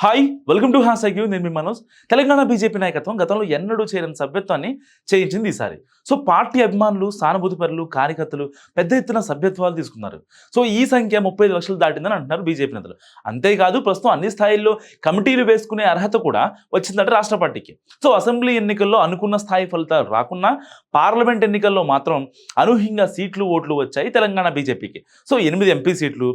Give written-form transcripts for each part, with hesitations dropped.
Hi welcome to hash నేను మీ Manoj. Telangana BJP నాయకత్వం గతంలో ఎన్నడూ చేయని సభ్యత్వాన్ని చేయించింది ఈసారి. సో పార్టీ అభిమానులు, సానుభూతి పరులు, కార్యకర్తలు పెద్ద ఎత్తున సభ్యత్వాలు తీసుకున్నారు. సో ఈ సంఖ్య 35 లక్షలు దాటిందని అంటున్నారు బీజేపీ నేతలు. అంతేకాదు ప్రస్తుతం అన్ని స్థాయిల్లో కమిటీలు వేసుకునే అర్హత కూడా వచ్చిందట రాష్ట్ర పార్టీకి. సో అసెంబ్లీ ఎన్నికల్లో అనుకున్న స్థాయి ఫలితాలు రాకున్నా పార్లమెంట్ ఎన్నికల్లో మాత్రం అనూహ్యంగా సీట్లు, ఓట్లు వచ్చాయి తెలంగాణ బీజేపీకి. సో 8 ఎంపీ సీట్లు,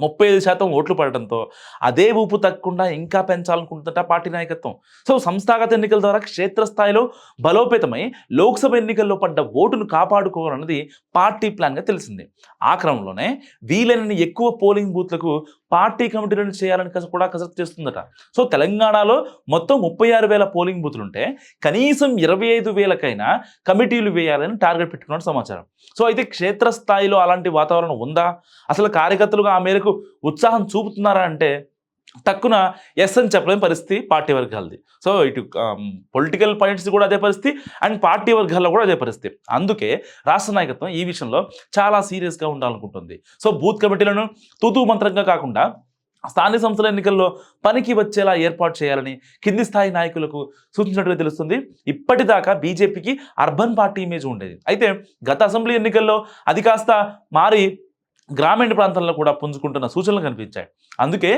35% ఓట్లు పడటంతో అదే ఊపు తగ్గకుండా ఇంకా పెంచాలనుకుంటుందట పార్టీ నాయకత్వం. సో సంస్థాగత ఎన్నికల ద్వారా క్షేత్రస్థాయిలో బలోపేతమై లోక్సభ ఎన్నికల్లో పడ్డ ఓటును కాపాడుకోవాలన్నది పార్టీ ప్లాన్గా తెలిసింది. ఆ క్రమంలోనే వీలైనన్ని ఎక్కువ పోలింగ్ బూత్లకు పార్టీ కమిటీలను చేయాలని కూడా కసరత్తు చేస్తుందట. సో తెలంగాణలో మొత్తం 36,000 పోలింగ్ బూతులుంటే కనీసం 25,000కైనా కమిటీలు వేయాలని టార్గెట్ పెట్టుకున్నట్టు సమాచారం. సో అయితే క్షేత్రస్థాయిలో అలాంటి వాతావరణం ఉందా? అసలు కార్యకర్తలుగా ఆ మేరకు ఉత్సాహం చూపుతున్నారా అంటే తక్కువ ఎస్ అని చెప్పలేని పరిస్థితి పార్టీ వర్గాలది. సో ఇటు పొలిటికల్ పాయింట్స్ కూడా అదే పరిస్థితి అండ్ పార్టీ వర్గాల్లో కూడా అదే పరిస్థితి. అందుకే రాష్ట్ర నాయకత్వం ఈ విషయంలో చాలా సీరియస్గా ఉండాలనుకుంటుంది. సో బూత్ కమిటీలను తూతూ మంత్రంగా కాకుండా స్థానిక సంస్థల ఎన్నికల్లో పనికి వచ్చేలా ఏర్పాటు చేయాలని కింది స్థాయి నాయకులకు సూచించినట్టుగా తెలుస్తుంది. ఇప్పటిదాకా బీజేపీకి అర్బన్ పార్టీ ఇమేజ్ ఉండేది. అయితే గత అసెంబ్లీ ఎన్నికల్లో అది కాస్త మారి గ్రామీణ ప్రాంతాల్లో కూడా పుంజుకుంటున్న సూచనలు కనిపించాయి. అందుకే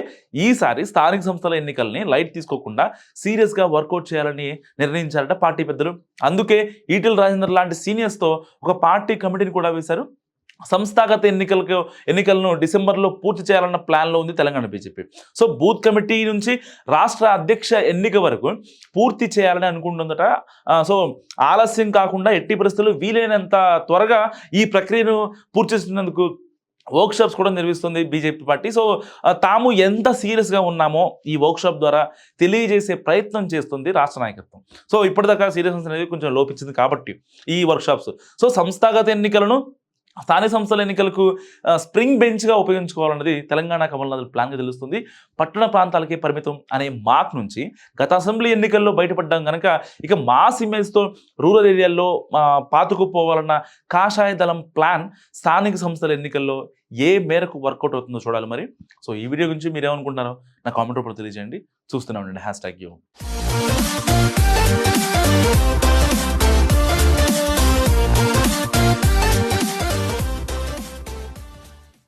ఈసారి స్థానిక సంస్థల ఎన్నికల్ని లైట్ తీసుకోకుండా సీరియస్గా వర్కౌట్ చేయాలని నిర్ణయించారట పార్టీ పెద్దలు. అందుకే ఈటెల రాజేందర్ లాంటి సీనియర్స్తో ఒక పార్టీ కమిటీని కూడా వేశారు. సంస్థాగత ఎన్నికలను డిసెంబర్లో పూర్తి చేయాలన్న ప్లాన్లో ఉంది Telangana BJP. So booth committee నుంచి రాష్ట్ర అధ్యక్ష ఎన్నిక వరకు పూర్తి చేయాలని అనుకుంటుందట. సో ఆలస్యం కాకుండా ఎట్టి పరిస్థితుల్లో వీలైనంత త్వరగా ఈ ప్రక్రియను పూర్తి చేసినందుకు వర్క్షాప్స్ కూడా నిర్వహిస్తుంది బీజేపీ పార్టీ. సో తాము ఎంత సీరియస్గా ఉన్నామో ఈ వర్క్షాప్ ద్వారా తెలియజేసే ప్రయత్నం చేస్తుంది రాష్ట్ర నాయకత్వం. సో ఇప్పటిదాకా సీరియస్నెస్ అనేది కొంచెం లోపించింది కాబట్టి ఈ వర్క్షాప్స్. సో సంస్థాగత ఎన్నికలను స్థానిక సంస్థల ఎన్నికలకు స్ప్రింగ్ బెంచ్గా ఉపయోగించుకోవాలన్నది తెలంగాణ కమల్నాథ్ ప్లాన్గా తెలుస్తుంది. పట్టణ ప్రాంతాలకే పరిమితం అనే మాక్ నుంచి గత అసెంబ్లీ ఎన్నికల్లో బయటపడ్డాం కనుక ఇక మాస్ ఇమేజ్తో రూరల్ ఏరియాల్లో పాతుకుపోవాలన్న కాషాయ దళం ప్లాన్ స్థానిక సంస్థల ఎన్నికల్లో ఏ మేరకు వర్కౌట్ అవుతుందో చూడాలి మరి. సో ఈ వీడియో గురించి మీరేమనుకుంటున్నారో నా కామెంట్ రూపంలో తెలియజేయండి. చూస్తూనే ఉండండి హ్యాష్ ట్యాగ్ యూ.